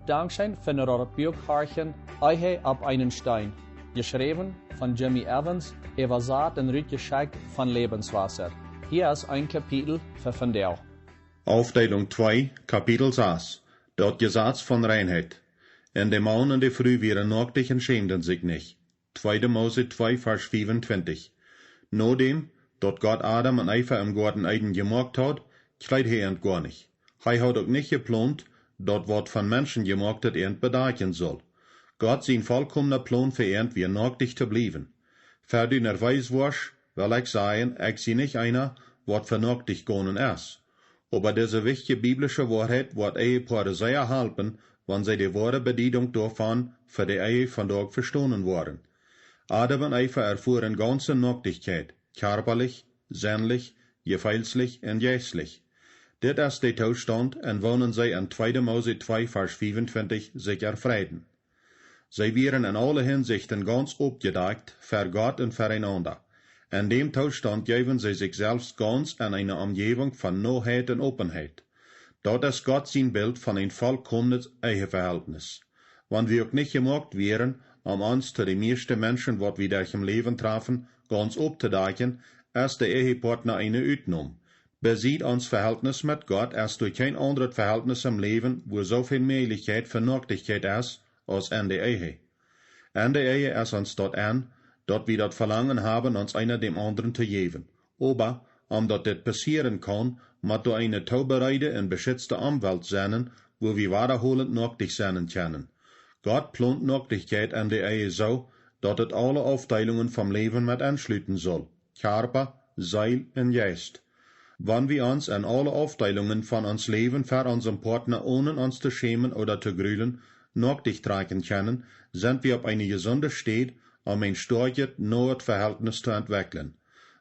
Dankschein von der Bürgharchen Eihe ab einen Stein. Geschrieben von Jimmy Evans, Evasaat und Rütgeschenk von Lebenswasser. Hier ist ein Kapitel für Vandel. Aufteilung 2, Kapitel 6. Dort Gesetz von Reinheit. In de Maun en de Früh wären nacktich und schämten sich nicht. 2. Mose 2, Vers 25. Nodem, dort Gott Adam und Eva im Garten Eden gemacht hat, kleid he ent gar nicht. Hij hat auch nicht geplant, dort wat von Menschen gemacht hat ent bedachen soll. Gott sein vollkommener Plan für ent wie nacktich zu blieben. Für du nerweis warst, will ich sagen, ich sie nicht einer, wat für nacktich gonen ist. Aber diese wichtige biblische Wahrheit wird Ehepaare sehr helfen, wenn sie die wahre Bedeutung davon für die Ehe von Tag verstanden waren. Adam und Eva erfuhren ganze Nacktigkeit, körperlich, sinnlich, gefühlslich und geistlich. Dit ist der Zustand und wohnen sie in 2. Mose 2, Vers 25 sich erfreien. Sie wären in alle Hinsichten ganz abgedeckt für Gott und füreinander. In dem Zustand geben sie sich selbst ganz in eine Umgebung von Neuheit und Offenheit. Dort ist Gott sein Bild von ein vollkommenes Eheverhältnis. Wenn wir auch nicht gemacht wären, uns zu den meisten Menschen, die wir durch im Leben treffen, ganz abzudecken, ist der Ehepartner eine Ausnahme. Besieht uns Verhältnis mit Gott erst durch kein anderes Verhältnis im Leben, wo so viel Möglichkeit für Nacktigkeit ist, als in der Ehe. In der Ehe ist uns dort an, dort wir das Verlangen haben, uns einer dem anderen zu geben. Aber, dat dit passieren kann, muss du eine taubereide und beschützte Umwelt sein, wo wir wiederholend nacktig sein können. Gott plant Nacktigkeit in der Ehe so, dass es alle Aufteilungen vom Leben mit anschließen soll. Körper, Seele und Geist. Wenn wir uns in alle Aufteilungen von uns Leben für unseren Partner ohne uns zu schämen oder zu grühlen, nacktig tragen können, sind wir auf eine gesunde Stät, um ein starkes, neues Verhältnis zu entwickeln.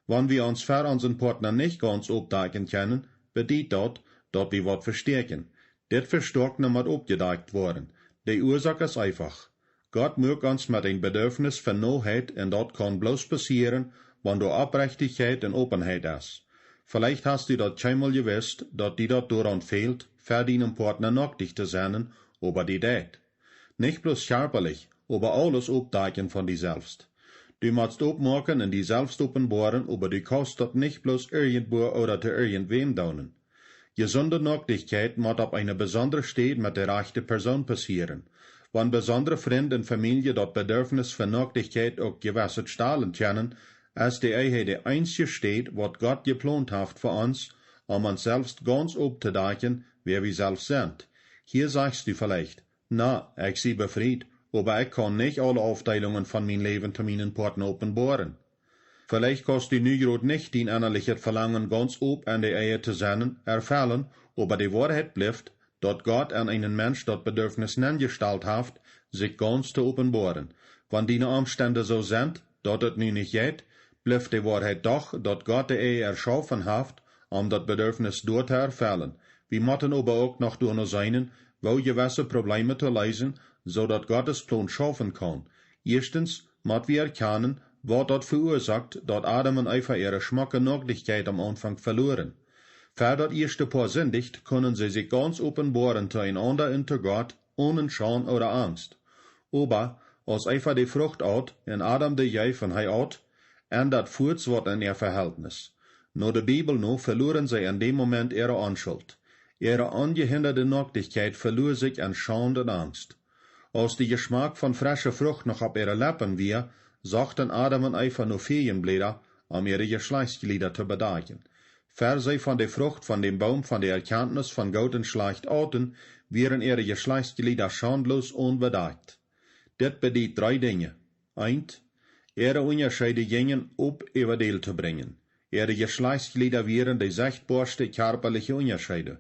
Wenn wir uns für unseren Partner nicht ganz abdecken können, bedeutet das, dass wir was verstärken. Das Verstärken muss abgedeckt worden. Die Ursache ist einfach. Gott mögt uns mit ein Bedürfnis für Neuheit und das kann bloß passieren, wenn du Aufrichtigkeit und Offenheit hast. Vielleicht hast du das schon mal gewusst, dass dir das daran fehlt, für deinen Partner nacktig zu sein, aber die das. Nicht bloß körperlich, aber alles abdecken von dir selbst. Du musst aufmachen und die selbst offenbaren, aber du kannst das nicht bloß irgendwo oder zu irgendwem daunen. Gesunde Nacktigkeit muss auf eine besondere Stelle mit der rechten Person passieren. Wenn besondere Freunde und Familie das Bedürfnis für Nacktigkeit auch gewässert stahlen können, ist die Ehe die einzige Stelle, was Gott geplant hat für uns, uns selbst ganz abzudecken, wer wir selbst sind. Hier sagst du vielleicht, na, ich sie befreit, aber ich kann nicht alle Aufteilungen von meinem Leben zu meinen Partner offenbaren. Vielleicht kannst du nu grad nicht dein innerliches Verlangen ganz ob an der Ehe zu sein, erfüllen, aber die Wahrheit bleibt, dass Gott an einen Mensch das Bedürfnis gestellt hat, sich ganz zu offenbaren. Wenn deine Umstände so sind, dass es nu nicht geht, bleibt die Wahrheit doch, dass Gott die Ehe erschaffen hat, das Bedürfnis dort zu erfüllen. Wir müssen aber auch noch durch sein, wo gewisse Probleme zu lösen, so dass Gottes Plan schaffen kann. Erstens müssen wir erkennen, was das verursacht, dass Adam und Eva ihre schmacke Nacktigkeit am Anfang verloren. Für das erste Paar sündigt, können sie sich ganz offenbaren zueinander und zu Gott, ohne Scham oder Angst. Aber, als Eva die Frucht out, und Adam die Jei von hei out, ändert furz wat in ihr Verhältnis. Nur der Bibel noch verloren sie in dem Moment ihre Unschuld. Ihre ungehinderte Nacktigkeit verlor sich in Scham und Angst. Als der Geschmack von frischer Frucht noch auf ihre Lippen war, sagten Adam und Eva nur Ferienblätter, ihre Geschlechtsglieder zu bedecken. Für sie von der Frucht von dem Baum von der Erkenntnis von Gut und Schlecht aten, wären ihre Geschlechtsglieder schandlos unbedeckt. Dit bedeutet 3 Dinge. 1. Ihre Unterschiede gingen über Deel zu bringen. Ihre Geschlechtsglieder wären die sichtbarste körperliche Unterschiede.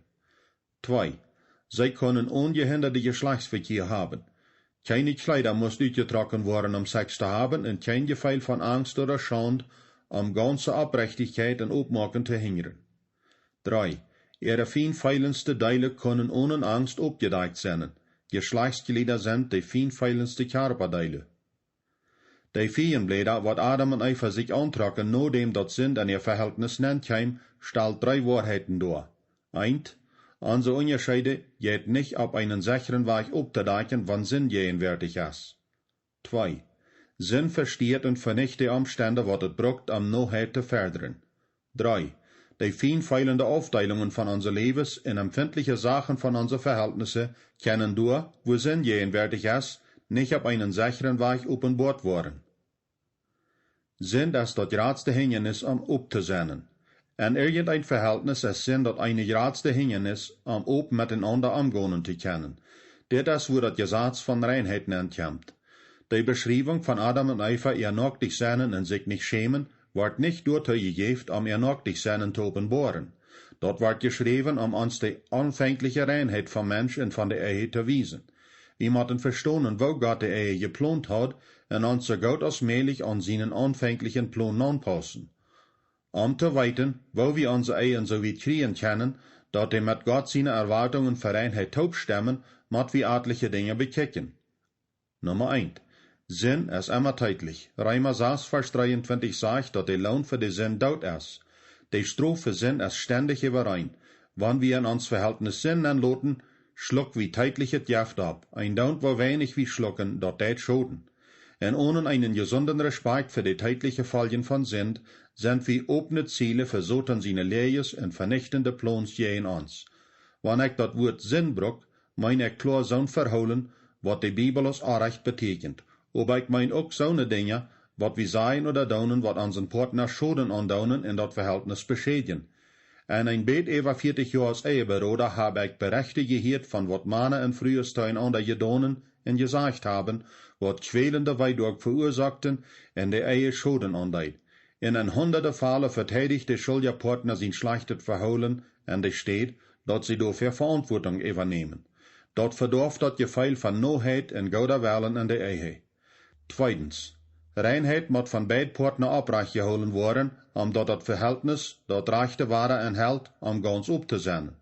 2. Sie können ungehinderte Geschlechtsverkehr haben. Keine Kleider muss durchgetragen werden, Sex zu haben, und kein Gefühl von Angst oder Schande, ganze Aufrichtigkeit und Aufmachen zu hindern. 3. Ihre feinfeilendste Teile können ohne Angst abgedeckt sein. Geschlechtsglieder sind die feinfeilendste Körperteile. Die Feenblätter, wat Adam und Eva sich antragen, nachdem das Sünd an ihr Verhältnis nennt, stellt 3 Wahrheiten dar. 1. Onze Unterscheide geht nicht auf einen sicheren Weg aufzudecken, wann Sinn gegenwärtig ist. 2. Sinn versteht und vernichtet die Umstände, wat het brucht, Noheit zu fördern. 3. Die feinfeilende Aufteilungen von unser Lebens in empfindliche Sachen von unser Verhältnisse können durch, wo Sinn gegenwärtig ist, nicht auf einen sicheren Weg offenbart worden. Sinn ist das größte Hindernis, aufzusehen. In irgendein Verhältnis ist Sinn das eine größte Hindernis, open miteinander umgehen zu können. Das ist, wo das Gesetz von Reinheit nennt kommt. Die Beschreibung von Adam und Eva, ihr nacktlich sein und sich nicht schämen, wird nicht durchgegeben, ihr nacktlich sein zu offenbaren. Dort wird geschrieben, uns die anfängliche Reinheit vom Mensch und von der Ehe zu wiesen. Wir müssen verstehen, wo Gott die Ehe geplant hat, und uns so gut als möglich an seinen anfänglichen Plan anpassen. Zu weiten, wo wir unsere Ehen so weit kriegen können, dass die mit Gott seine Erwartungen für Reinheit taub stimmen, müssen wir etliche Dinge bekicken. Nummer 1. Sinn ist immer zeitlich. Römer 6, Vers 23 sagt, dass der Lohn für die Sinn Tod ist. Die Strafe für Sinn ist ständig überein. Wenn wir in uns Verhältnis Sinn anloten, schluck wie zeitlich het Gift ab. Ein Tod, wo wenig wie schlucken, dort det schoden. Und ohne einen gesunden Respekt für die zeitliche Folgen von Sinn, sind wir offene Ziele für Satan seine Lehes und vernichtende Plans gegen uns. Wenn ich das Wort Sinn bruch, mein ich klar so verholen, was die Bibel als Anrecht betekent. Aber ich mein auch so ne Dinge, wat wir sagen oder daunen, wat unseren Partner Schoden andaunen in dat Verhältnis beschädigen. En ein bet über 40 Jahre als Eheberater habe ich Berichte gehört von wat Männer in frühestein ander gedonen und gesagt haben, wat quälende Weidorg verursagten en der Ehe Schoden andeit. In ein hunderte Fälle verteidigt der Schulterpartner sein schlechtes Verholen und es steht, dass sie dafür Verantwortung übernehmen. Dort verdorft das Gefühl von Noheit und guter Willen in der Ehe. 2. Reinheit moet von beiden Partnern abrecht geholen worden, dat das Verhältnis, dat rechte Ware enthält, ganz aufzusehen.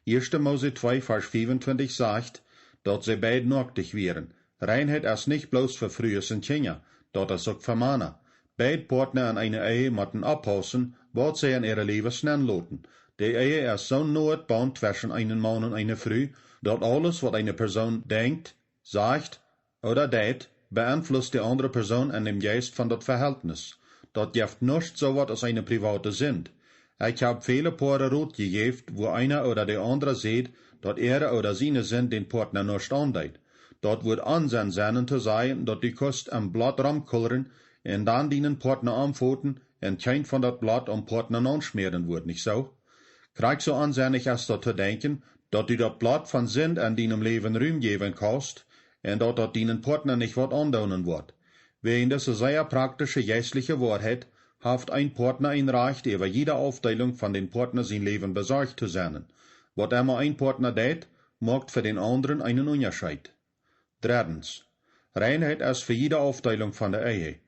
1. Mose 2, Vers 25 sagt, dass sie beide nacktlich wären. Reinheit ist nicht bloß für Frühes und Kinder, dat ist auch für Männer. Beide Partner in einer Ehe müssen abpassen, was sie in ihre Lebens loten. Die Ehe ist so ein Band zwischen einem Mann und einer Frau, dass alles, was eine Person denkt, sagt oder tät, beeinflusst die andere Person in dem Geist von das Verhältnis. Das gibt nicht so was als eine private Sinn. Ich habe viele Paare Rot gegeben, wo einer oder der andere sieht, dass er oder seine Sinn den Partner nicht andeit. Dort wird Ansehen sein zu sein, dass die Kost am Blatt rumkullern und dann den Partner anfoten und kein von dat Blatt am Partner anschmieren wird, nicht so? Krieg so ansehnlich als das zu denken, dass die dat Blatt von Sinn an deinem Leben Ruhm geben kannst, en dat deinen Partner nicht wat andaunen wird. Wegen dieser sehr praktische geistliche Wahrheit haft ein Partner ein Recht, über jede Aufteilung von den Partner sein Leben besorgt zu sein. Wat immer ein Partner tät, macht für den anderen einen Unterschied. 3. Reinheit ist für jede Aufteilung von der Ehe.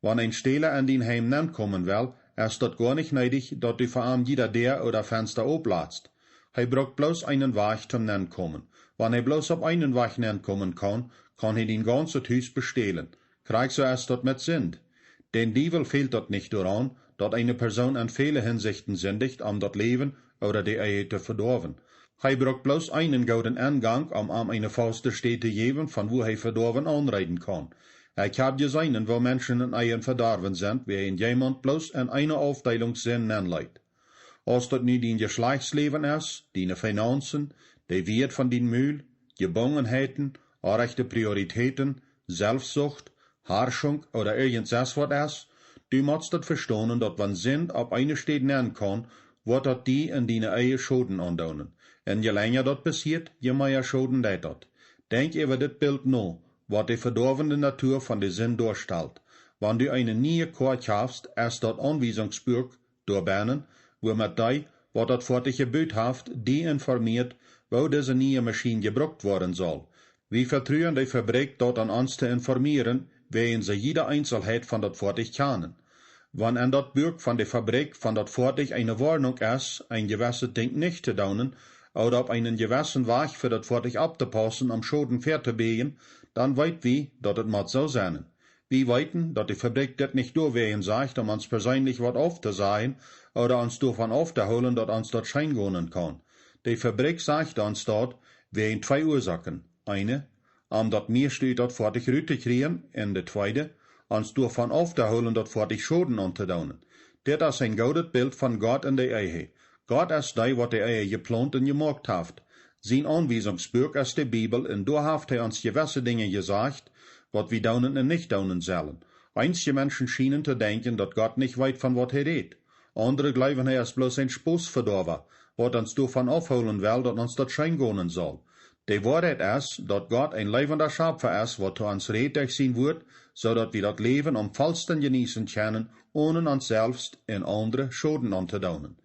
Wenn ein Stehler an den Heim kommen will, ist das gar nicht nötig, dass du vor allem jeder der oder Fenster oblatzt. Er braucht bloß einen Weg zum kommen. Wenn er bloß auf einen Weg kommen kann, kann er den ganzen Haus bestehlen. Krieg so erst dort mit Sinn. Den Diebel fehlt dort nicht daran, dass eine Person in viele Hinsichten sündigt, das Leben oder die Ehe zu verdorben. Er braucht bloß einen guten Angang, eine feste Stätte geben, von wo er verdorben anreiten kann. Ich hab gesehen, wo Menschen in Ehen verdorben sind, wie jemand bloß in einer Aufteilung Sinn anlegt. Als das nu dein Geschlechtsleben ist, deine Finanzen, der Wert von den Mühl, Gebungenheiten, rechte Prioritäten, Selbstsucht, Herrschung oder irgendwas was ist, du musst das verstehen, dass wenn Sinn auf eine Stelle nennen kann, wird das die in deine Ehe Schoden andaunen. Und je länger das passiert, je mehr Schoden das. Denk über das Bild nach, was die verdorvene Natur von der Sinn darstellt. Wenn du eine neue Karte kaufst, ist das Anweisungsbuch durchbahnen, wo mit dir, was das vor dich gebüht haft, die informiert, wo diese neue Maschine gebraucht worden soll. Wir vertrauen die Fabrik dort an uns zu informieren, wegen sie jede Einzelheit von dat Fahrzeug kennen. Wenn an dat Buch von der Fabrik von dat Fahrzeug eine Warnung ist, ein gewisses Ding nicht zu daunen, oder auf einen gewissen Weg für dat Fahrzeug abzupassen, Schoden fair zu biegen, dann weit wir, dat het moet so sein. Wir weiten, dat die Fabrik dat nicht durchwehen sagt, uns persönlich wat aufzusagen, oder uns davon aufzuholen, dat uns dat scheingehen kann. Die Fabrik sagt uns dort, wegen zwei Ursachen. Eine, dat mir steht dort fertig Rüt te kriegen, en de tweede, ons davon aufzuholen dort fertig Schoden anzudauen. Dit is een goudet Bild von Gott in de Ehe. Gott is die, wat de Ehe geplant en gemaakt heeft. Zijn Anweisungsbuch is de Bibel, en daar heeft hij ons gewisse dingen gesagt, wat we daunen en nicht daunen sollen. Einige Menschen schienen te denken, dat Gott nicht weit von wat hij redt. Andere glauben, hij is bloß ein Spoesverdorver, wat ons davon aufholen will, dat ons dat schein gonen soll. De Wahrheit is, dat Gott ein levender Schöpfer is, wat ons redt durch sein Wort, zodat wir dat Leben am vollsten genießen können, ohne uns selbst en andere Schoden anzudauen.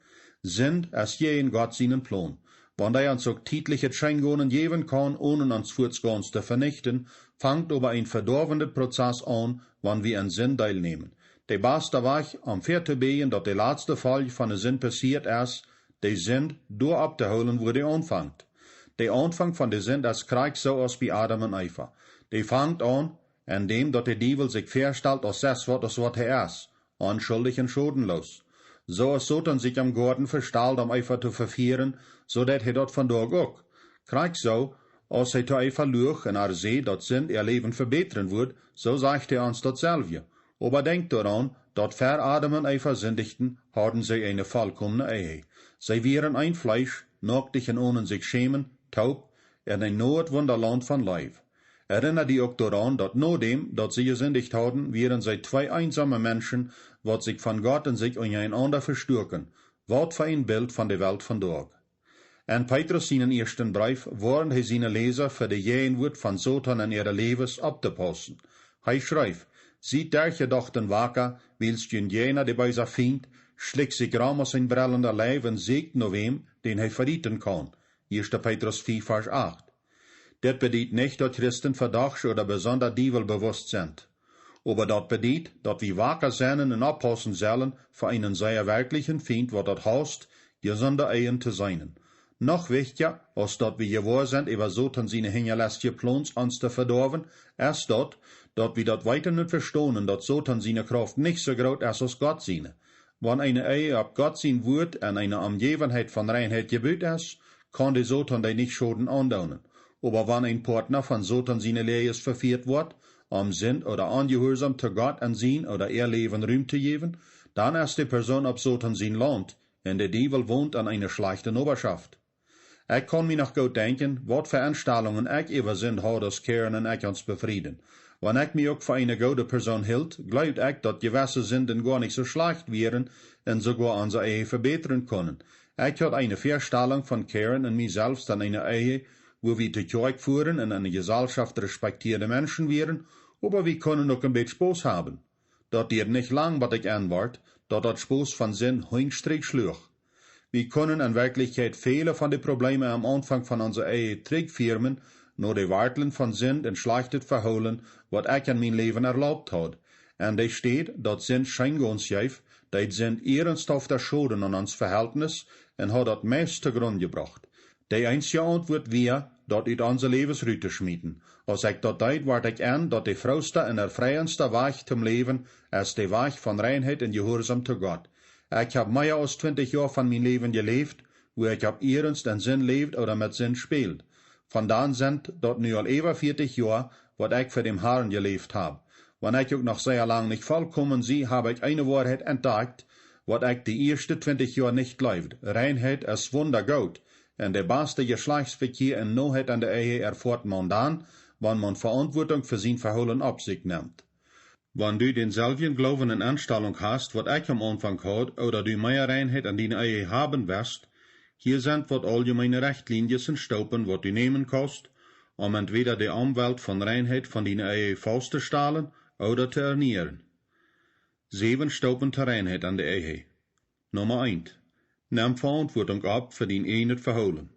Sind es je in Gott seinen Plan. Wann er uns auch tätliche Scheingonen geben kann, ohne uns fortgehends zu vernichten, fängt aber ein verdorvender Prozess an, wann wir an Sinn teilnehmen. Der beste Weg, am zu beten, dass der letzte Fall von der Sinn passiert ist, der Sinn durch abzuholen, wo der anfängt. Der Anfang von der Sinn ist Krieg so aus wie Adam und Eva. Der fängt an, indem dat der Teufel sich verstellt als das, was er ist, unschuldig und schadenlos. So ist Satan sich am Garten verstellt, um Eva zu verführen, so dat er dort von dort auch. Krieg so, als er zu Eva lucht und sieht, dat Sinn ihr Leben verbessern wird, so sagt er uns dasselbe. Aber denkt daran, dat ver Adam und Eva sündigten, hatten sie eine vollkommene Ehe. Sie wären ein Fleisch, nacktig und ohne sich schämen, taub, in ein Nordwunderland von Leib. Erinnert die auch daran, dat nachdem, dat sie gesündigt hatten, wären sie zwei einsame Menschen, wat sich von Gott und sich untereinander verstärken. Wat für ein Bild von der Welt von dort. En Petrus seinen ersten Brief warnt hij seine Leser für die Jehenwort von Satan in ihre Lebens abzupassen. Hij schreibt, sieht der gedachten wacker, willst je jener, der bei sich findet, schlägt sich ram aus sein brellender Leib und siegt nur wem, den hij verrieten kann. 1. Petrus 4, Vers 8. Dat bedeutet nicht, dass Christen verdacht oder besonders dievelbewusst sind. Aber das bedeutet, dass wir wacker sein und abpassen sollen für einen sehr wirklichen Feind, was das heißt, gesunde Ehen zu sein. Noch wichtiger, als dass wir gewahr sind, über Satan seine hinterlässige Plans uns zu verdorben, ist dort, dass wir das weiter nicht verstehen, dass Satan seine Kraft nicht so groß ist als Gott seine. Wenn eine Ehe ab Gott sein Wort und eine Umgebenheit von Reinheit gebüht ist, kann der Satan die nicht Schoden andauern. Aber wenn ein Partner von Satan seine Lehres verführt wird, Sinn oder ungehorsam zu Gott an sein oder ihr Leben Ruhm zu geben, dann ist die Person ab Satan sein Land, und der Teufel wohnt an einer schlechten Oberschaft. Ich kann mir noch gut denken, wat für Anstellungen ich über Sinn habe, das Kehren und ich uns befrieden. Wenn ich mich auch für eine gute Person hielt, glaubt ich, dass gewisse Sünden gar nicht so schlecht wären und sogar unsere Ehe verbessern können. Ich hatte eine Vorstellung von Kehren und mir selbst an einer Ehe, wo wir die Kirche führen und eine Gesellschaft respektierte Menschen wären, aber wir können auch ein bisschen Spaß haben. Dat geht nicht lang, was ich anwart, dat Spaß von Sinn Heinstrich schlug. Wir können in Wirklichkeit viele von den Problemen am Anfang von unserer Ehe zurückführen, nur die Warteln von Sinn und schlechtes Verholen, was ich in mein Leben erlaubt hat. Und da steht, dat Sinn schein uns geeft, dat Sinn ernsthaft der Schulden an uns Verhältnis und hat dat meist zugrunde gebracht. Die einzige Antwort wäre, dat uit onze levensroute schmieden. Als ik dat deed, ward ik aan dat de vrouwste en erfreiendste Weg zum Leben is de Weg van Reinheit en Gehorsam zu Gott. Ich habe mehr als 20 Jahre von meinem Leben gelebt, wo ich ab ernst en Sinn lebt oder mit Sinn spielt. Von dann sind dort nu al über 40 Jahre, wat ich für den Herrn gelebt habe. Wenn ich auch noch sehr lang nicht vollkommen sehe, habe ich eine Wahrheit entdeckt, wat ich die ersten 20 Jahre nicht glaubt. Reinheit ist wundergut. En der beste Geschlechtsverkehr in Noheit an der Ehe erfährt man dann, wenn man Verantwortung für sein Verhalten auf sich nimmt. Wenn du denselben Glauben und Anstellung hast, wat ich am Anfang hat, oder du mehr Reinheit an deiner Ehe haben wirst, hier sind wat allgemeine Richtlinien und Staupen, wat du nehmen kannst, entweder die Anwalt von Reinheit von deiner Ehe festzustellen oder zu ernähren. 7 Staupen zur Reinheit an der Ehe. Nummer 1. Nimm Verantwortung ab für dein Ehe nicht verholen.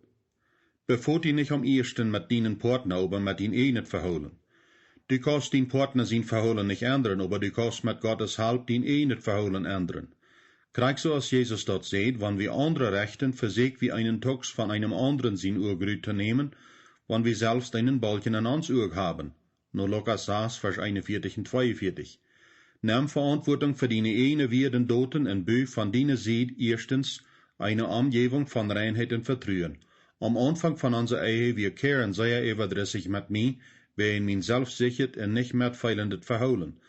Bevor du nicht am ersten mit deinen Partner, aber mit dein Ehe nicht verholen. Du kannst dein Partner sein Verholen nicht ändern, aber du kannst mit Gottes Hilfe dein Ehe nicht verholen ändern. Krieg so als Jesus dort seht, wenn wir andere rechten, versiegt wie einen Tux von einem anderen sein Urgrüt zu nehmen, wenn wir selbst einen Balken an uns Urg haben. Nur Lukas 6, Vers 41 und 42. Nimm Verantwortung für deine Ehe werden Doten und Bü von deiner Seed erstens, eine Umgebung von Reinheit und Vertrauen. Am Anfang von unserer Ehe, wir kehren sehr überdrüssig mit mir, wen min selbstsichert en nicht mehr feilendet verholen.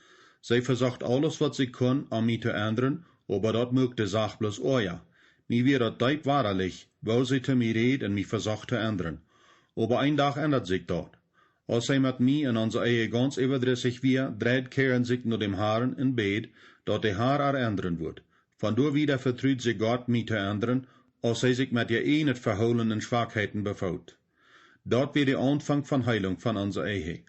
Sie versucht alles, was sie kann, an mich zu ändern, aber dat mögt die Sache bloß euer. Mir wird dat deut wahrlich, wo sie zu mir redet und mich versucht zu ändern. Aber ein Tag ändert sich dort. Als sie mit mir in unserer Ehe ganz überdrüssig wir, dreht kehren sich nur dem Haaren in Bett, dat die Haar ändern wird. Von da wieder vertraut sich Gott, mich zu ändern, als sie sich mit ihr nicht verholenen Schwachheiten befaut. Dort wird der Anfang von Heilung von unserer Ehe.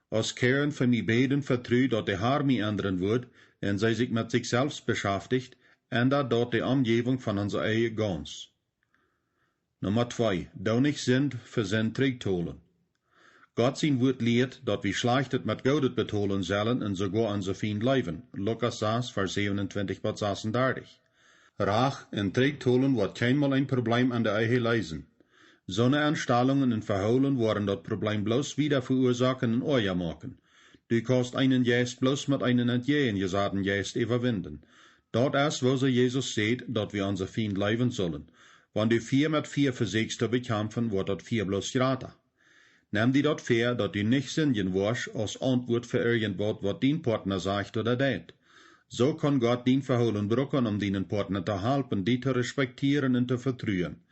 Als Karen für mich beten vertraut, dat der Haar mich ändern wird, und sie sich mit sich selbst beschäftigt, ändert dort die Umgebung von unserer Ehe ganz. Nummer 2. Da nicht sind, für sind trägt holen. Gott sein Wort lehrt, dat wir schlechtet mit Gaudet betolen sollen und sogar unser Feind leben. Lukas 6, Vers 27 bis 36. Rach und trägt holen wird keinmal ein Problem an der Ehe leisen. Sonneanstellungen und Verholen waren das Problem bloß wieder verursachen und euer machen. Du kannst einen Geist bloß mit einem entgegengesetzten Geist überwinden. Dort ist, wo sie Jesus sieht, dat wir unser Feind leben sollen. Wenn du 4 mit 4 versuchst zu bekämpfen, wird dat 4 bloß geraten. Nimm die dort fair, dat du nicht sündigen wirst, als Antwort für irgendwas, was dein Partner sagt oder tät. So kann Gott dein Verholen brücken, deinen Partner zu helfen, die zu respektieren und zu vertrauen.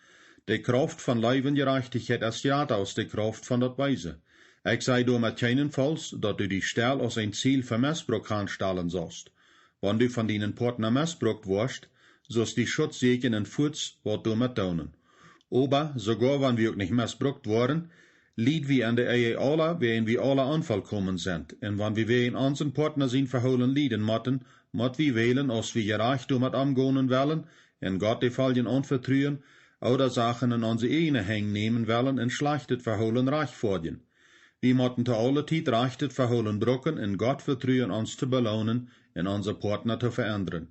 Die Kraft von Leibengerechtigkeit ist ja aus der Kraft von dat Weise. Ich sei du mit keinenfalls, dat du die Stelle als ein Ziel für Missbrauch anstellen sollst. Wenn du von deinen Partner missbraucht wirst, sollst die Schutz sichern und Fuß, was du mit tun. Aber, sogar wenn wir auch nicht missbraucht worden, lied wir an der Ehe alle, wenn wir alle unvollkommen sind. Und wenn wir in unseren Partner sind verholen lieden motten, mot wir wählen, als wir Reichtum mit umgehen wollen, und Gott die Fallen anvertrauen, oder Sachen in unsere Ehe hängen nehmen wollen und schlechtet verholen reich vorgehen. Wir motten zu aller Zeit rechtet verholen brücken und Gott vertrauen uns zu belohnen und unser Partner zu verändern.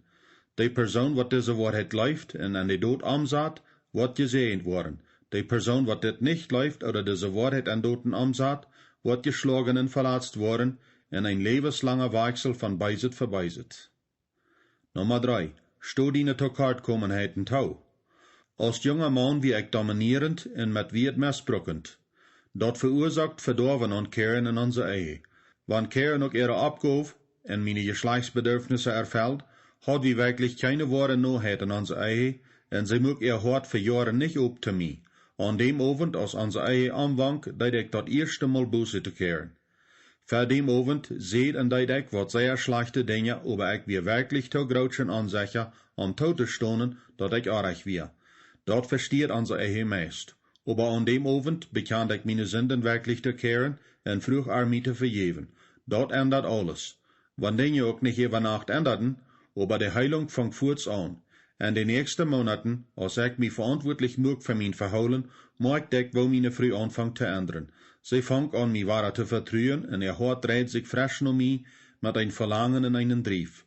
Die Person, wat diese Wahrheit läuft und an die Tod umsat, wird gesehen worden. Die Person, wat dit nicht läuft oder diese Wahrheit an Toten umsat, wird geschlagen und verletzt worden und ein lebenslanger Wechsel von Beisit für Beisit. Nummer 3. Steh deine Tekortkommenheiten tau. Als junger Mann wie ich dominierend und mit Wirt missbrauchend. Dat verursacht Verdorven und Kehren in unserer Ehe. Wenn Kehren auch ihre Abgabe und meine Geschlechtsbedürfnisse erfällt, hat wir wirklich keine wahre Noheit in unserer Ehe und sie mag ihr Hort für Jahre nicht ob zu mir. An dem Abend, als unsere Ehe anwank, deed ich das erste Mal Buße zu kehren. Für dem Abend seht und deed ich, was sehr schlechte Dinge, aber ich wir wirklich zu großen Ansicher, Tod zu stonen, dat ich arg wir. Dort versteht unsere Ehe meist. Aber an dem Abend bekannt ich meine Sünden wirklich zu kehren und früh mich zu vergeben. Dort ändert alles. Wenn Dinge auch nicht über Nacht änderten, aber die Heilung fängt kurz an. In den nächsten Monaten, als ich mich verantwortlich mag für mein Verholen, mag ich wo meine früh anfangen zu ändern. Sie fängt an, mich wahrer zu vertrauen, und ihr Hort dreht sich frisch um mich mit ein Verlangen und einen Drief.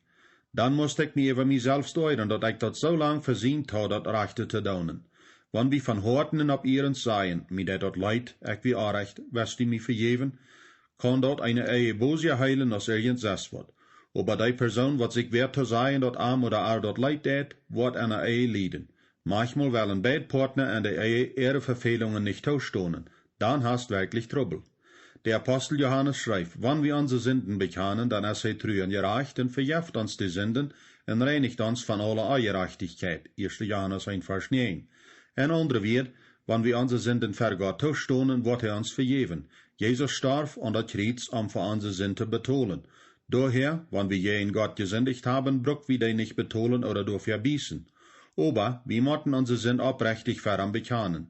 Dann musste ich mir über mich selbst steuern, dass ich das so lang versehnt habe, das Rechte zu tun. Wenn wir von Horten und ab ihren seien, mir dort leid, ich wie Anrecht, wirst du mich vergeben, kann dort eine Ehe böse heilen, als irgendwas wird. Aber die Person, wat sich wert zu sein, dort arm oder ar dort leid tät, wird eine Ehe leiden. Manchmal wollen beide Partner an der Ehe ihre Verfehlungen nicht ausstohnen. Dann hast wirklich Trouble. Der Apostel Johannes schreibt, wenn wir unsere Sünden bekennen, dann ist er treu und gerecht und vergibt uns die Sünden und reinigt uns von aller Ungerechtigkeit. 1. Johannes 1, Vers 9. Ein anderer wird, wenn wir unsere Sünden vor Gott ausstohnen, wird er uns vergeben. Jesus starb an der Kreuz, für unsere Sünden zu betonen. Daher, wenn wir je in Gott gesündigt haben, braucht wir die nicht betonen oder dafür büßen. Aber wir mochten unsere Sünden aufrichtig fern bekennen.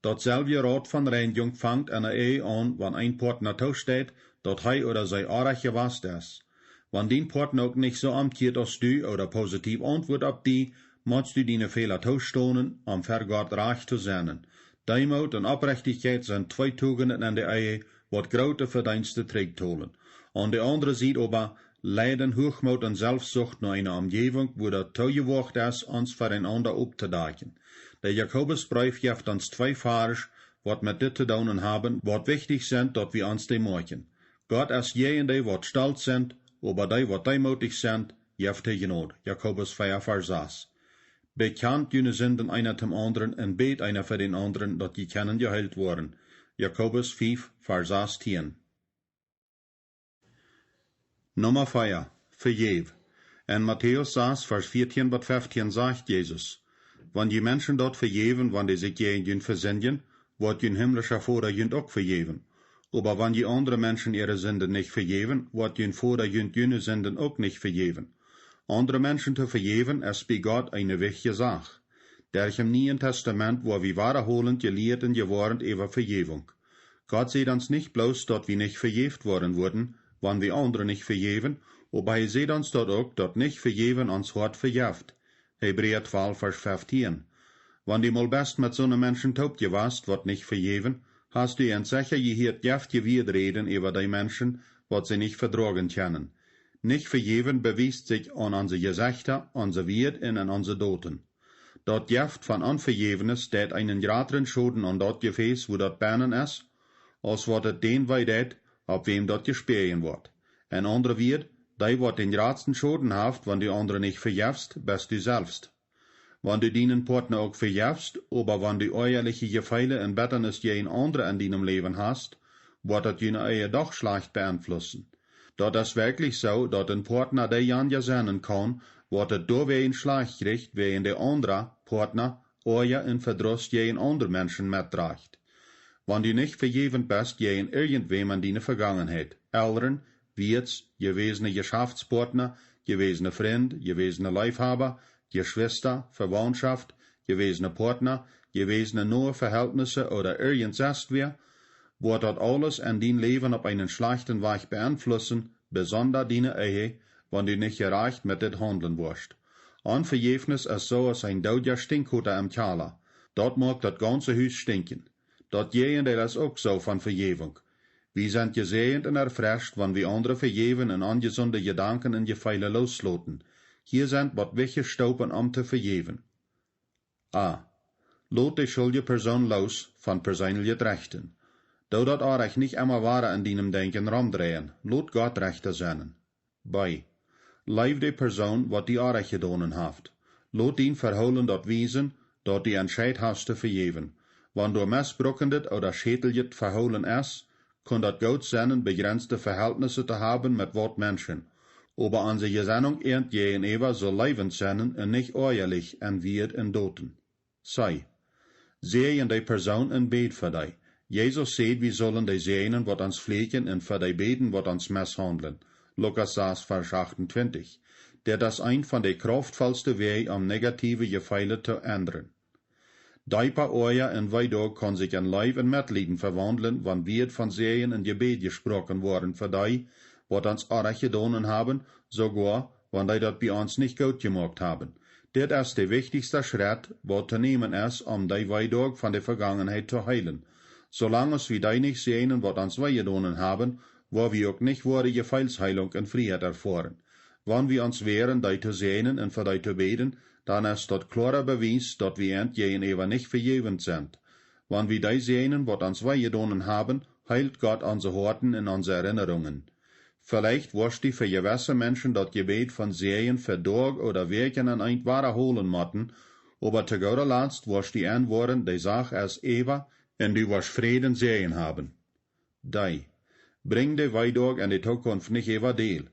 Datselbe Rat von Reinigung fängt eine Ehe an, wenn ein Partner steht, dat er oder sei arg gewasst ist. Wenn dein Partner auch nicht so amtiert als du oder positiv antwortet auf die, musst du deine Fehler taustonen, für Gott recht zu sein. Demut und Aufrichtigkeit sind 2 Tugenden in der Ehe, wat große Verdienste trägt holen. An der anderen Seite aber leiden Hochmut und Selbstsucht nach einer Umgebung, wo der Taugewacht ist, uns voreinander aufzudachen. Der Jakobusbrief gibt uns 2 Vers, wat mit dit zu tun haben, wat wichtig sind, dat wir uns dem machen. Gott ist jene, wat stolz sind, aber die, wat demutig sind, gibt er Not. Jakobus 4, Vers 6. Bekannt jene Sünden einer zum anderen en bet einer für den anderen, dat die kennen geheilt worden. Jakobus 5, Vers 16. Nummer 4. Verjev. En Matthäus 6, Vers 14 bis 15 sagt Jesus, wann die Menschen dort verjeven, wann die sich gegen jün versündigen, wird jün himmlischer Vater jün auch verjeven. Aber wann die andere Menschen ihre Sünden nicht verjeven, wird jün Vater jüne Sünden auch nicht verjeven. Andere Menschen zu verjeven, ist bei Gott eine wichtige Sache. Der im Neuen Testament, wo wir wiederholend gelehrt und geworden über Verjevung. Gott sieht uns nicht bloß, dort wir nicht verjeft worden wurden, wann wir andere nicht verjeven, aber er sieht uns dort auch, dort nicht verjeven uns hart verjeft. Hebräer 12, Vers 15. Wann die mal best mit so einem Menschen taub gewast, wird nicht verjeven, hast du ihn sicher gehört jeftige Widerreden über die Menschen, wat sie nicht vertragen können. Nicht verjeven bewiest sich an unsere Gesichter, unser Wirt und an unsere Doten. Dort jeft von Unverjevenes, det einen größeren Schaden an dort Gefäß, wo dort Bernen ist, als wat het den weidet, auf wem dort gespähen wird. Ein anderer Wirt, die wird den größten Schaden haft, wenn du andere nicht verjefst, bist du selbst. Wenn du deinen Partner auch verjefst, aber wenn du eierliche Gefeile und Betternis gegen andere in deinem Leben hast, wird das deine Ehe doch schlecht beeinflussen. Dort ist wirklich so, dass ein Partner, der Jan ja sehen kann, wird es doorwegen schlecht kriegt, wegen der andere Partner euer in Verdruss gegen andere Menschen mittragt. Wenn du nicht verjevend bist gegen irgendwem in deiner Vergangenheit, Eltern, Wirts, gewesene Geschäftspartner, gewesene Freund, gewesene Leibhaber, Geschwister, Verwandtschaft, gewesene Partner, gewesene neue Verhältnisse oder irgendwas wer, wird dort alles in dein Leben auf einen schlechten Weg beeinflussen, besonders deine Ehe, wenn du nicht gereicht mit det handeln wirst. Unverjefnis ist so als ein daudiger Stinkhutter im Keller. Dort mag das ganze Haus stinken. Dort jehen der ist auch so von Verjewung. Wir sind gesehend und erfrischt, wenn wir andere verjeven und ungesunde Gedanken und Gefeile losloten. Hier sind wat wichtige Staupen zu verjeven. A. Lot die schuldige Person los von persönlichen Rechten. Do dat Recht nicht immer wahre in deinem Denken rumdrehen, lot Gott Rechte sennen. B. Leif die Person, wat die Recht gedonen haft. Lot ihn verholen dort wiesen, dort die Entscheid hast zu verjeven. Wann du missbrauchendet oder schädeljet verholen ist, kann dat gut sein, begrenzte Verhältnisse zu haben mit Wort Menschen. Aber unsere Gesinnung gegenüber soll leibend sein und nicht ehrlich und wird in Doten. Sei. Sehen die Person in Bett für dich. Jesus sagt, wir sollen die sehen, wat uns pflegen und für die beten, wat uns misshandeln. Lukas 6, Vers 28. Der das ein von den kraftvollsten Wegen, um negative Gefeile zu ändern. Deiper Euer in Weidog kann sich in Leib und Mitleiden verwandeln, wann wird von Sehen in Gebet gesprochen worden für die, wat uns Arach gedonen haben, sogar, wann die dat bei uns nicht gut gemacht haben. Das ist der wichtigste Schritt, wat zu nehmen ist, um die Weidog von der Vergangenheit zu heilen. Solange wir die nicht sehen, wat uns gedonen haben, wo wir auch nicht wahre Feilsheilung und Freiheit erfahren. Wann wir uns wehren, die zu sehen und für die zu beten, dann ist dort klarer Beweis, dass wir gegenüber nicht verjewend sind. Wenn wir die sehen, was uns gedonen haben, heilt Gott unsere Horten und unsere Erinnerungen. Vielleicht wirst du für gewisse Menschen das Gebet von Sehen für Tag oder Werken an ein wahre holen motten, aber zu guter Letzt wirst du antworten, die Sache ist ewig, und du wirst Frieden sehen haben. Bring die Weidog in die Zukunft nicht über Deal.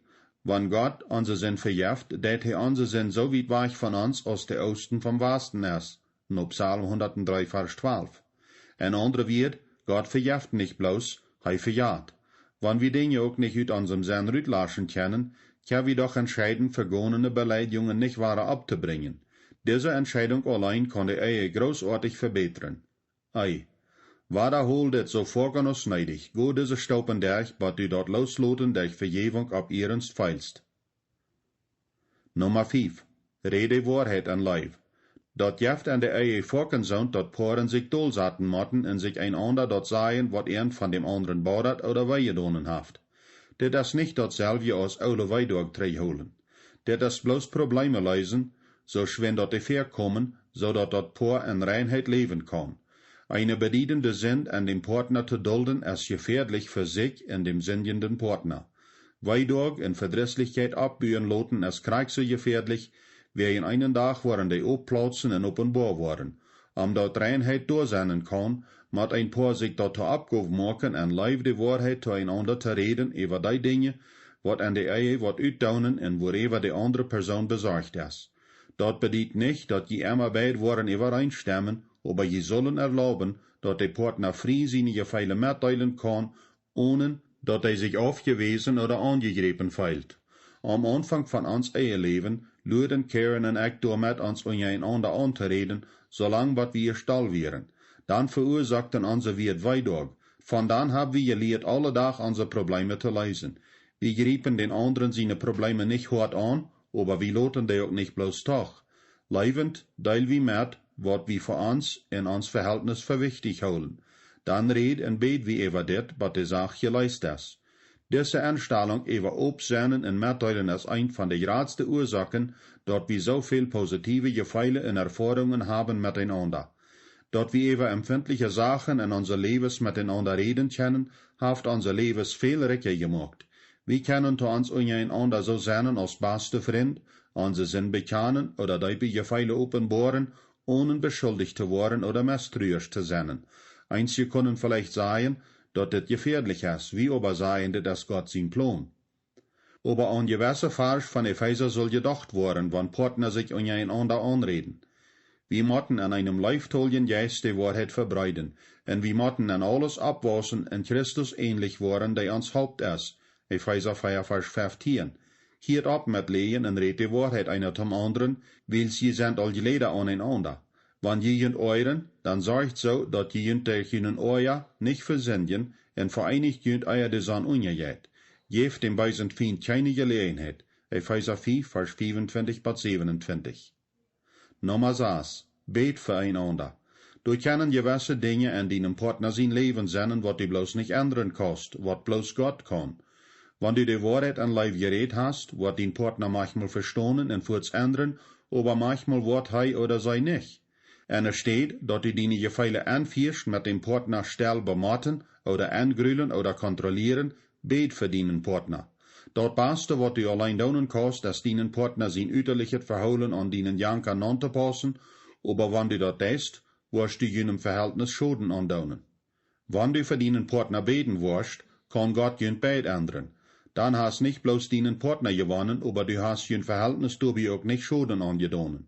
Wenn Gott unser Sinn verjeft, dat er unser Sinn so weit weg von uns aus der Osten vom Westen ist. No Psalm 103, Vers 12. Ein anderer wird, Gott verjeft nicht bloß, verjagt. Wenn wir den auch nicht aus unserem Sinn rütlaschen können, können wir doch entscheiden, vergonnene Beleidigungen nicht wahre abzubringen. Diese Entscheidung allein kann die Ehe großartig verbessern. Wiederhol det so vorgen und sneidig, go diese Staupen durch, bat du dort losloten durch Verjewung ab ihrens feilst. Nummer 5. Rede Wahrheit an Leib. Dort jeft an der Ehe vorken sind, dort Poren sich dolsaten motten und sich einander dort sagen, wat irgend von dem anderen badert oder weigedonen haft. Det ist nicht dort selbe aus oude Weidog holen. Det ist bloß Probleme lösen, so schwen dort die Fair kommen, so dort Por in Reinheit leben kann. Eine bedienende Sinn an dem Partner zu dulden, ist gefährlich für sich und dem sündigenden Partner. Weidog in Verdrisslichkeit abbühen loten, ist krieg so gefährlich, Wer in einen Tag waren die opplaatsen en openbaar worden. Omdat reinheid doorzenden kan, moet een paar zich daartoe opgave maken en live de waarheid einander te reden over die dingen, wat aan de eie wordt uitdaunen en waarover de andere persoon bezorgd is. Dat betekent niet dat je immer beide worden overeenstemmen, aber je zullen erlauben, dat de partner vrij zijn Gefeile mitteilen kan, ohne dat hij zich afgewezen oder angegriffen fühlt. Am Anfang van ons eigen leven, luden Karen en ik door met ons einander aan te reden, zolang wat wir stal wären. Dann verursachten onze wir het weidog. Von dann haben wir geleerd alle Tag unsere Probleme zu lösen. Wir griepen den anderen seine Probleme nicht hart an, aber wir loten die auch nicht bloß toch. Leivend deil wir mit, wat wir für uns in ons Verhältnis für wichtig holen. Dann red en bet wir über dit, wat de Sache geleist ist. Diese Einstellung über Obsehnen und Mitteilen ist ein von den größten Ursachen, dort wir so viel positive Gefeile und Erfahrungen haben miteinander. Dort wir über empfindliche Sachen in unser Lebens miteinander reden können, hat unser Lebens viel reicher gemacht. Wir können zu uns einander so sein als beste Freund, unsere Sinn bekennen oder die Gefeile offenbaren, ohne beschuldigt zu werden oder misstrauisch zu sein. Einige können vielleicht sagen, dass das gefährlich ist, wie aber sagen, dass Gott sein Plan. Aber an gewisse Vers von Epheser soll gedacht worden, wann Partner sich einander anreden. Wir mochten an einem leiftollen Geist die Wahrheit verbreiten, und wir mochten an alles abwaschen und Christus ähnlich worden, der uns Haupt ist. Epheser 4, Vers 15. Hier ab mit lehen und red die Wahrheit einer zum anderen, weil sie sind all geleden aneinander. Wann jemand euren, dann sorgt so, dass jemand derjenigen euer nicht versenden, und vereinigt jemand euer de Sonne ungejet. Geeft dem beisen Feind keine Gelegenheit. Epheser 4, Vers 25 bis 27. Nummer 6. Bet füreinander. Du können gewisse Dinge an deinem Partner sein Leben sein, wat du bloß nicht ändern kannst, wat bloß Gott kann. Wenn du die Wahrheit an Leib geredet hast, wird dein Partner manchmal verstehen und wird's ändern, aber manchmal wird er oder sei nicht. En er steht, dass du deine Gefeile anführst mit dem Partner still bematten oder angrülen oder kontrollieren, bet für deinen Partner. Dat Beste, wat du allein doen kannst, ist deinen Partner sein uiterliches Verhalten an deinen Janker anzupassen, aber wenn du dat tust, wirst du jenem Verhältnis Schaden andonen. Wenn du für deinen Partner beten wirst, kann Gott jen Beit ändern. Dann hast nicht bloß deinen Partner gewonnen, aber du hast jen Verhältnis dabei auch nicht Schaden angedonen.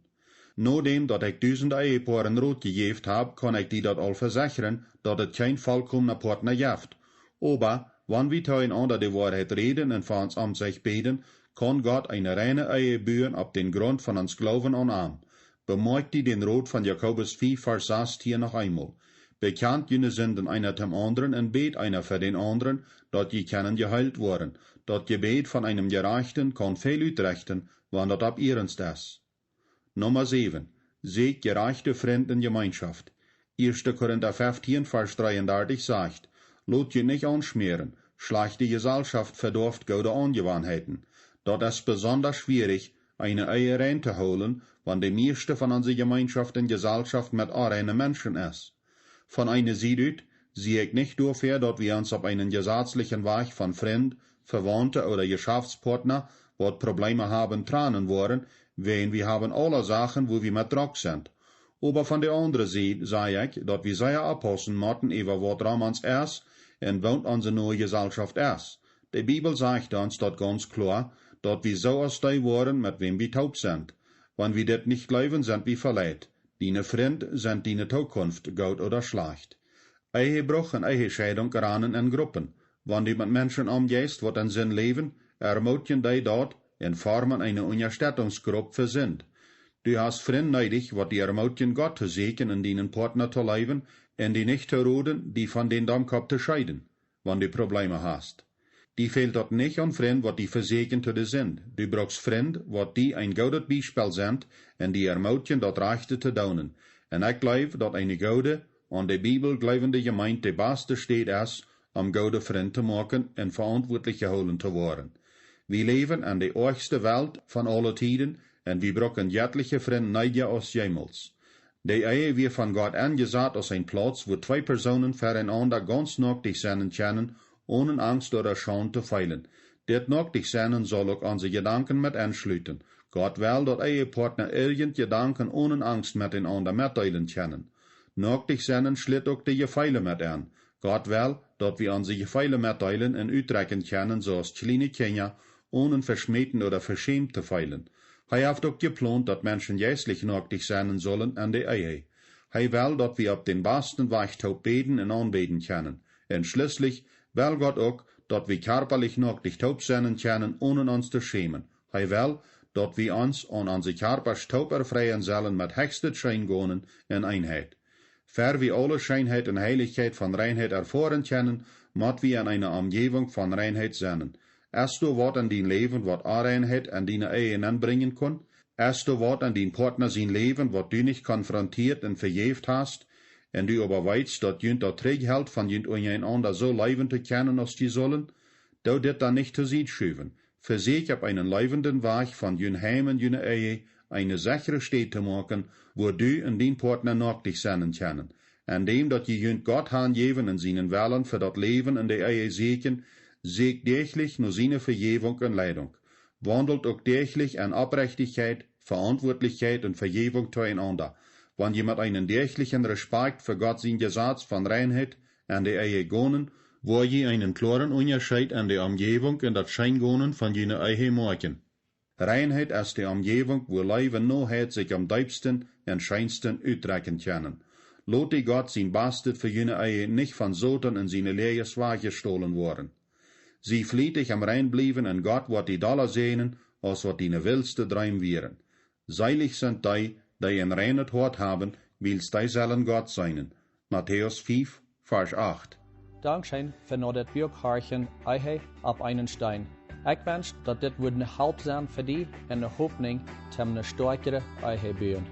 Nachdem, dat ich 1000 Ehepaaren Rot gegeben hab, kann ich dir dat all versichern, dat het kein vollkommener Partner gibt. Aber, wenn wir zueinander die Wahrheit reden und für uns am sich beten, kann Gott eine reine Ehe bühen auf den Grund von uns Glauben an Arm. Bemerkt die den Rot von Jakobus 4, Vers 6 hier noch einmal. Bekannt jene Sünden einer dem anderen und bet einer für den anderen, dat je können geheilt worden. Dat Gebet von einem Gerechten kann viel utrechten, wann dat ab ihrens ist. Nummer 7. Seht gerechte Freund in Gemeinschaft. 1. Korinther 15, Vers 33 sagt, lot je nicht anschmieren, schlechte Gesellschaft verdorft gute Angewohnheiten. Dort ist besonders schwierig, eine Ehe reinzuholen, wenn die meiste von unserer Gemeinschaft in Gesellschaft mit reinen Menschen ist. Von einer Seite sehe ich nicht dafür, dass wir uns auf einen gesetzlichen Weg von Freund, Verwandte oder Geschäftspartner, wo Probleme haben, trennen wollen, wenn wir haben alle Sachen, wo wir mit Druck sind. Aber von der anderen Seite sage ich, dass wir sehr abpassen müssen, über was Ramans ist und was unsere neue Gesellschaft ist. Die Bibel sagt uns dort ganz klar, dass wir so aus die waren, mit wem wir taub sind. Wenn wir das nicht glauben, sind wir verleiht. Deine Freund sind deine Zukunft, gut oder schlecht. Ehebruch und Ehescheidung rannen in Gruppen. Wenn du mit Menschen umgehst, die in Sinn leben, ermutigen die dort und formen eine Unterstützungsgruppe für Sinn. Du hast Freunde nötig, die ermutigen Gott zu segnen in deinen Partner zu leben und die nicht zu roden, die von den Domkopf zu scheiden, wenn du Probleme hast. Die fehlt dort nicht an Freunde, die versegnen zu sind. Du brauchst Freunde, die ein gutes Beispiel sind und die ermutigen, dort Rechte zu tun. Und ich glaube, dass eine gute, an die Bibel glaubende Gemeinde die beste steht ist, um gute Freunde zu machen und verantwortlich geholt zu werden. Wir leben in der argsten Welt von allen Tiden und wir brauchen jettliche Freunde neidiger als jemals. Die Ehe wird von Gott angesagt als ein Platz, wo zwei Personen füreinander ganz nötig sein können, ohne Angst oder Scham zu feilen. Das nötig sein soll auch unsere Gedanken mit anschließen. Gott will, dat Ehepartner irgend Gedanken ohne Angst miteinander mitteilen können. Nördlich seinen schlitt auch die Gefeile mit an. Gott will, dat wir an sie Gefeile mitteilen und uitrecken können, so als kleine Kinder, ohne verschmähten oder verschämt zu feilen. Hij heeft ook geplant dat Menschen jässlich nördlich sein sollen an der Ehe. Hij will, dat wir auf den besten Weichtaup beten und anbeten können. Und schließlich will Gott auch, dat wir körperlich nördlich taub sein können, ohne uns zu schämen. Hij will, dat wir uns an unsere Körper taub erfreien sollen mit höchster Scheingonen in Einheit. Ver wir alle Scheinheit und Heiligkeit von Reinheit erfahren können, mat wir in einer Umgebung von Reinheit sein. Erst du wat an dein Leben, wat Reinheit an deine Ehe anbringen kann, erst du wat an dein Partner sein Leben, wat du nicht konfrontiert und verjäft hast, und du aber weißt, dat jünt dat Träghält von jünt einander so leben zu können, als die sollen, du dit dann nicht zu Sied schüven. Für sich ab einen leibenden Weg von jün Heim und jüne Ehe eine sichere Stätte zu machen, wo du und dein Partner nördlich sein können. An dem, dat je jünt Gott hangeben in seinen Wellen für dat Leben in der Ehe segen, seegt täglich nur seine Vergebung und Leitung. Wandelt auch täglich an Abrechtigkeit, Verantwortlichkeit und Vergebung zueinander. Wenn jemand einen täglichen Respekt für Gott sein Gesetz von Reinheit an der Ehe gonen, wo je einen klaren Unterschied an der Umgebung und das Scheingonen von jener Ehe machen. Reinheit ist die Umgebung, wo Leben Noheit sich am deibsten und scheinsten uitrecken können. Lot die Gott sein Bastet für jene Ehe nicht von Soten in seine leere Swag gestohlen worden. Sie flietig am Rein blieben und Gott wird die Dollar sehnen, als wat die willste Dreim wären. Seilig sind die ein reines Hort haben, wils die sollen Gott seinen. Matthäus 5, Vers 8. Dankschön für noch das Bürgharchen Eihe ab einen Stein. Ich wünsche, dass das eine Halb sein für die und eine Hoffnung, zum eine stärkere Eihe bauen.